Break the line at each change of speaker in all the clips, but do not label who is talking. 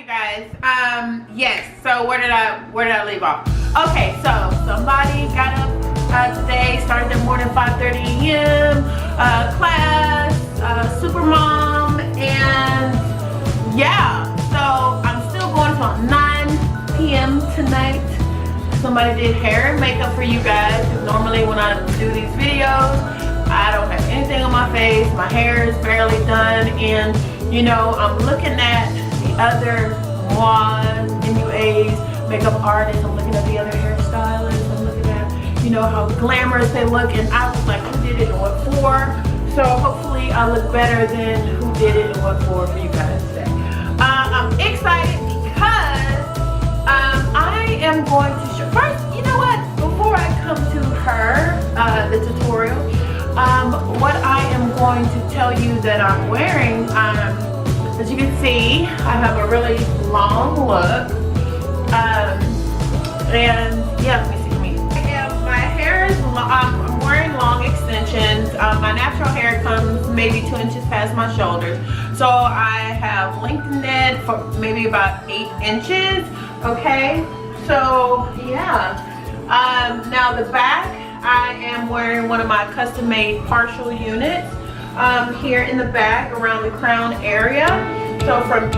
guys. Yes. So where did I leave off? Okay, so somebody got up today, started their morning 5:30 a.m. Class, super mom, and yeah. So I'm still going till 9 p.m. tonight. Somebody did hair and makeup for you guys. Normally when I do these videos, I don't have anything on my face. My hair is barely done, and you know, I'm looking at the other MUAs, makeup artists. I'm looking at the other hairstylists. I'm looking at, you know, how glamorous they look, and I was like, who did it and what for? So hopefully I look better than who did it and what for you guys today. I'm excited because I am going to show, first, you know what, before I come to her, the tutorial, what I am going to tell you that I'm wearing, as you can see, I have a really long look, and yeah, let me see, my hair is long. I'm wearing long extensions. My natural hair comes maybe 2 inches past my shoulders, so I have lengthened it for maybe about 8 inches. Okay, so yeah. Now the back, I am wearing one of my custom-made partial units here in the back around the crown area. So from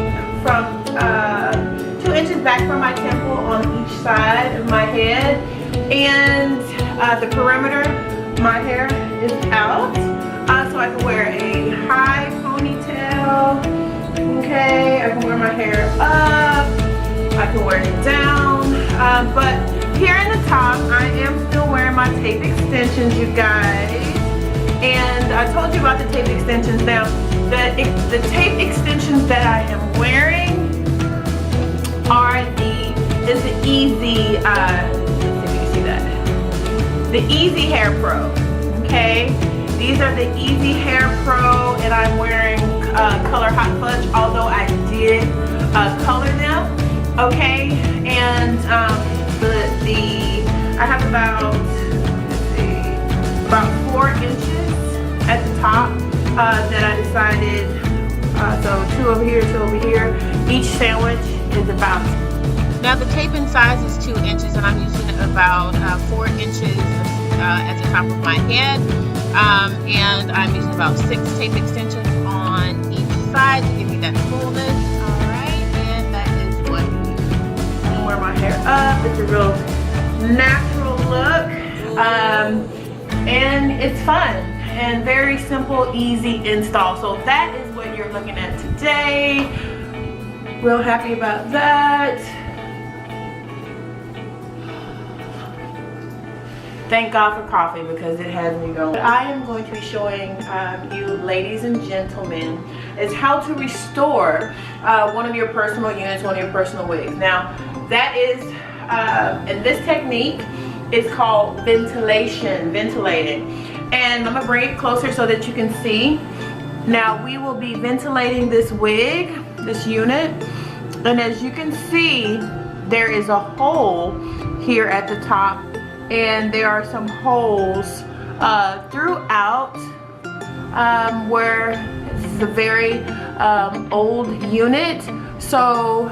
2 inches back from my temple on each side of my head, and the perimeter, my hair is out, so I can wear a high ponytail. Okay, I can wear my hair up, I can wear it down, but here in the top, I am still wearing my tape extensions, you guys. And I told you about the tape extensions. Now, the tape extensions that I am wearing are the Easy, let's see if you can see that. The Easy Hair Pro, okay? These are the Easy Hair Pro, and I'm wearing color Hot Fudge, although I did color them, okay? And I have about, let's see, about 4 inches at the top that I decided, so 2 over here, 2 over here. Each sandwich is about, now the taping size is 2 inches, and I'm using about 4 inches at the top of my head, and I'm using about 6 tape extensions on each side to give you that fullness. Alright, and that is what I wear my hair up. It's a real natural look, and it's fun and very simple, easy install. So that is what you're looking at today. Real happy about that. Thank God for coffee, because it has me going. What I am going to be showing you, ladies and gentlemen, is how to restore one of your personal units, one of your personal wigs. Now, that is, and this technique is called ventilating. And I'm gonna bring it closer so that you can see. Now, we will be ventilating this wig, this unit, and as you can see, there is a hole here at the top, and there are some holes throughout where this is a very old unit, so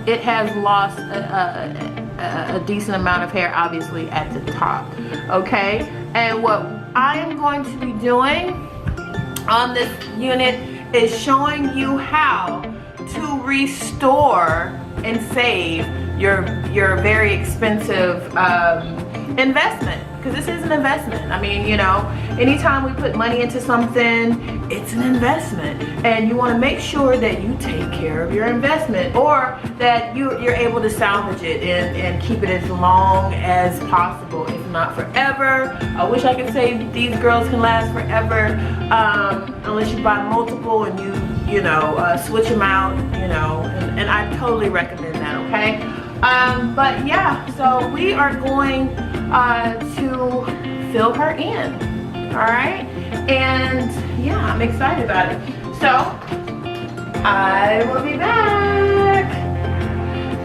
it has lost a decent amount of hair, obviously, at the top. Okay, and what I am going to be doing on this unit is showing you how to restore and save your very expensive investment, because this is an investment. I mean, you know, anytime we put money into something, it's an investment, and you want to make sure that you take care of your investment, or that you're able to salvage it and keep it as long as possible, if not forever. I wish I could say these girls can last forever, unless you buy multiple and you know, switch them out, you know, and I totally recommend that, okay? But yeah, so we are going to fill her in, all right? And yeah, I'm excited about it. So I will be back.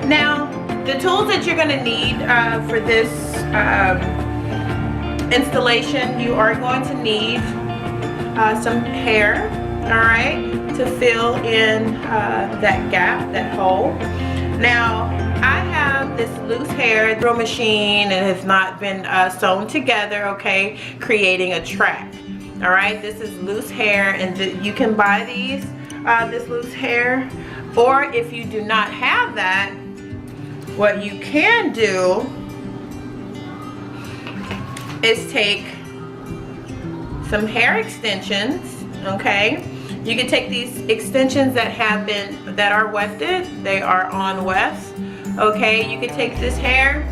Now, the tools that you're gonna need for this installation, you are going to need some hair, all right, to fill in that gap, that hole. Now, I have this loose hair drill machine and it's not been sewn together, okay, creating a track. All right, this is loose hair, and you can buy these, this loose hair, or if you do not have that, what you can do is take some hair extensions, okay? You can take these extensions that are wefted, they are on wefts, okay? You can take this hair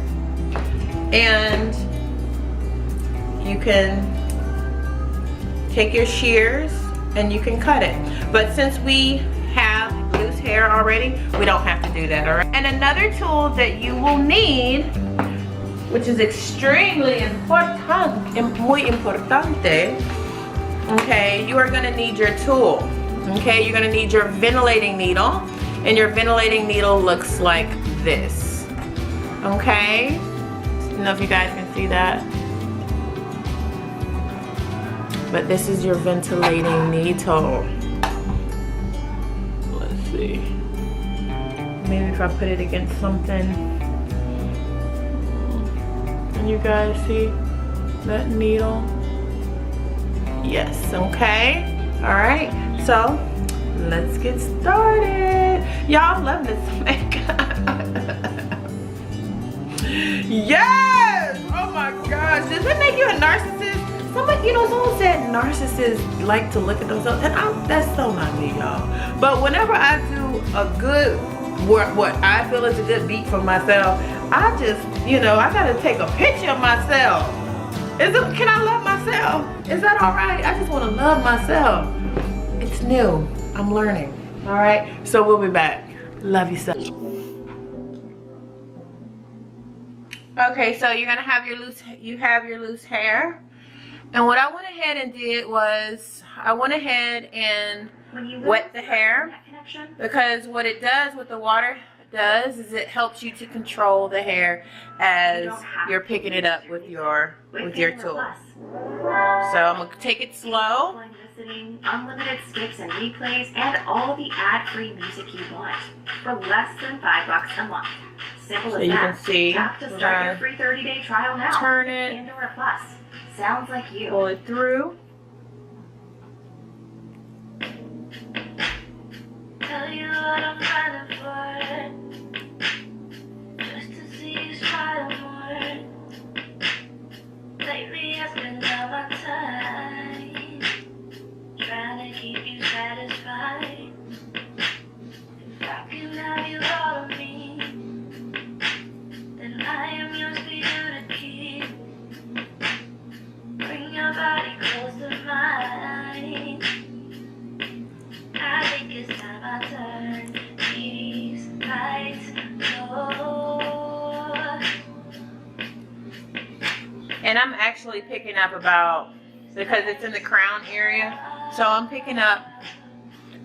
and you can take your shears and you can cut it. But since we have loose hair already, we don't have to do that, all right? And another tool that you will need, which is extremely important, muy importante, okay, you are gonna need your tool, okay? You're gonna need your ventilating needle, and your ventilating needle looks like this, okay? I don't know if you guys can see that. But this is your ventilating needle. Let's see. Maybe if I put it against something. Can you guys see that needle? Yes, okay. All right, so let's get started. Y'all love this makeup. Yes! Oh my gosh, does it make you a narcissist? Somebody, you know, someone said narcissists like to look at themselves, and that's so not me, y'all. But whenever I do a good, what I feel is a good beat for myself, I just, you know, I gotta take a picture of myself. Can I love myself? Is that all right? I just want to love myself. It's new. I'm learning. All right. So we'll be back. Love yourself. Okay. So you're gonna have your loose hair. And what I went ahead and did was I went ahead and wet the hair, because what it does, what the water does, is it helps you to control the hair as you're picking it up with your tool. So I'm gonna take it slow.
Unlimited skips and replays, and all the ad-free music you want for less than $5 a month. Simple as that.
So you can see.
Tap to start your free 30-day trial now.
Turn it.
Pandora Plus. Sounds like you.
Pull it through.
Tell you what I'm running for, just to see you smile more. Lately I spend all my time trying to keep you satisfied. If I can have you all of me, then I am yours for you to keep. Bring your body close to mine. I think it's time I turn these lights low.
And I'm actually picking up about, because it's in the crown area, so I'm picking up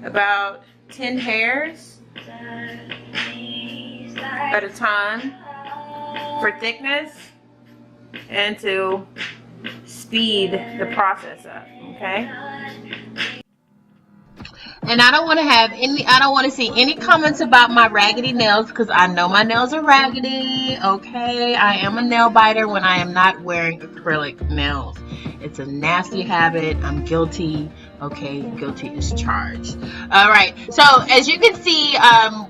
about 10 hairs at a time for thickness and to speed the process up, okay? And I don't want to see any comments about my raggedy nails, because I know my nails are raggedy, okay? I am a nail biter when I am not wearing acrylic nails. It's a nasty habit. I'm guilty, okay? Guilty is charged. All right, so as you can see,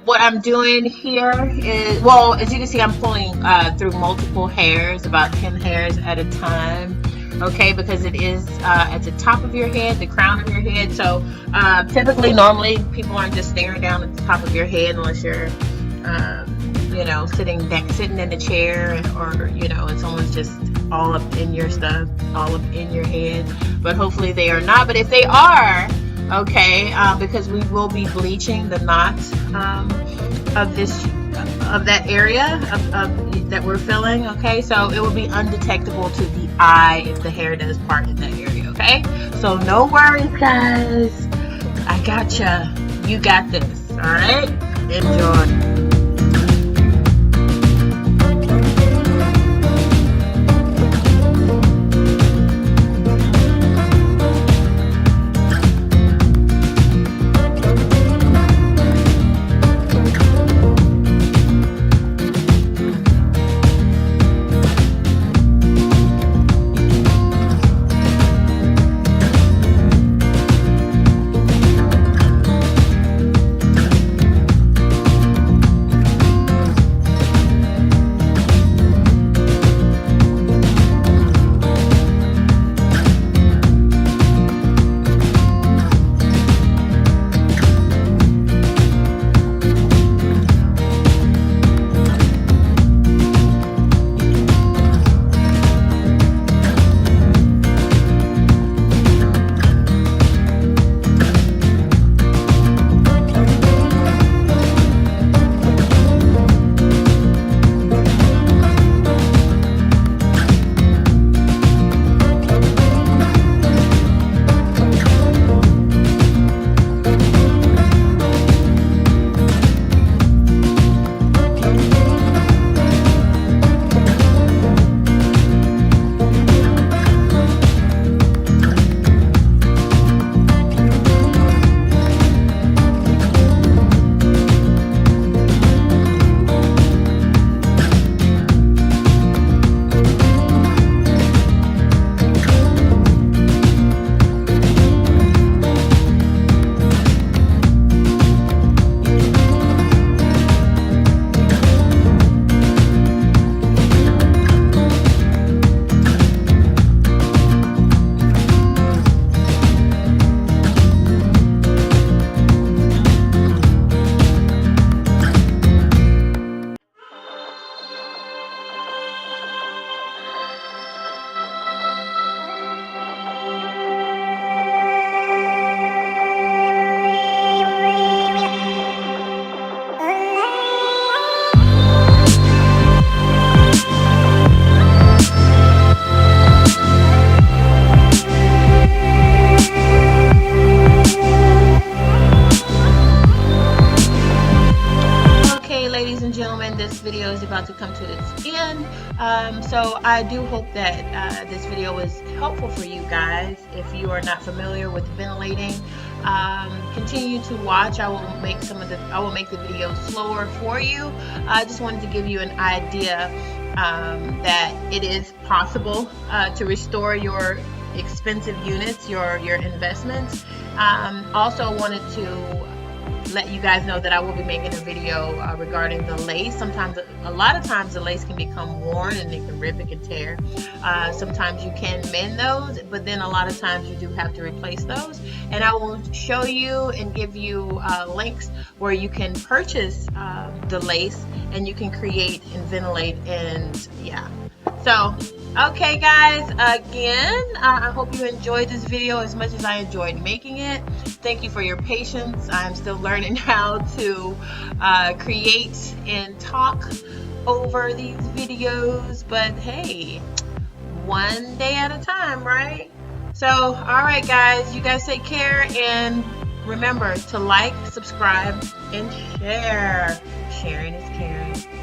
what I'm doing here is, well, as you can see, I'm pulling through multiple hairs, about 10 hairs at a time. Okay, because it is at the top of your head, the crown of your head. So typically, normally, people aren't just staring down at the top of your head unless you're, you know, sitting in the chair, or you know, and someone's just all up in your stuff, all up in your head. But hopefully, they are not. But if they are, okay, because we will be bleaching the knots of that area that we're filling, okay? So it will be undetectable to the eye if the hair does part in that area, okay? So no worries, guys. I gotcha. You got this, all right? Enjoy. this video is about to come to its end. So I do hope that this video was helpful for you guys. If you are not familiar with ventilating, continue to watch. I will make the videos slower for you. I just wanted to give you an idea that it is possible to restore your expensive units, your investments. Also wanted to let you guys know that I will be making a video regarding the lace. A lot of times the lace can become worn and it can rip, it can tear. Sometimes you can mend those, but then a lot of times you do have to replace those. And I will show you and give you links where you can purchase the lace and you can create and ventilate, and yeah. So, okay guys, again, I hope you enjoyed this video as much as I enjoyed making it. Thank you for your patience. I'm still learning how to create and talk over these videos, but hey, one day at a time, right? So, alright guys, you guys take care, and remember to like, subscribe, and share. Sharing is caring.